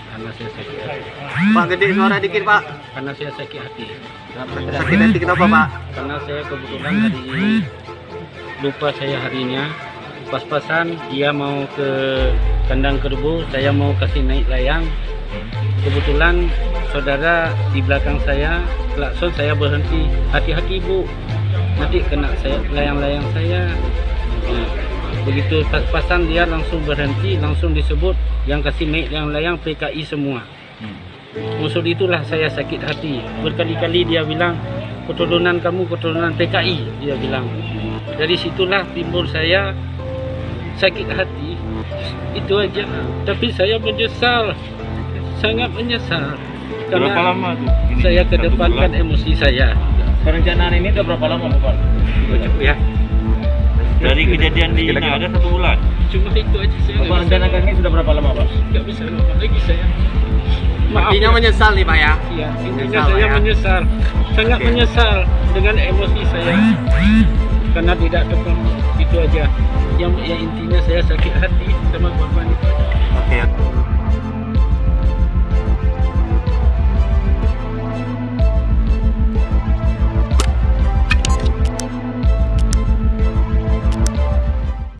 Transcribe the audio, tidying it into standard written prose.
Karena saya sakit hati. Pak, gede suara dikit Pak. Karena saya sakit hati. Sakit hati kenapa Pak? Karena saya kebetulan hari lupa saya harinya. Pas-pasan dia mau ke kandang kerbau, saya mau kasih naik layang. Kebetulan saudara di belakang saya klakson, saya berhenti. Hati-hati Bu, nanti kena saya layang-layang saya. Nah, begitu pas-pasan dia langsung berhenti, langsung disebut yang kasih naik layang-layang PKI semua. Musuh itulah saya sakit hati. Berkali-kali dia bilang keturunan kamu keturunan PKI, dia bilang. Dari situlah timbul saya sakit hati. Itu aja. Tapi saya menyesal, sangat menyesal. Berapa lama tuh? Saya kedepankan emosi saya. Perencanaan ini udah berapa lama Bapak? Ya, Dari kejadian di Ina ada 1 bulan. cuma itu aja saya. Bapak rencanakan ini sudah berapa lama Pak? Nggak bisa lupa lagi saya. Maaf. Intinya menyesal nih Pak ya. Iya, intinya Menyesal, saya ya. menyesal, sangat Oke. menyesal dengan emosi saya karena tidak tepat. Itu aja. Yang intinya saya sakit hati sama korban itu. Oke.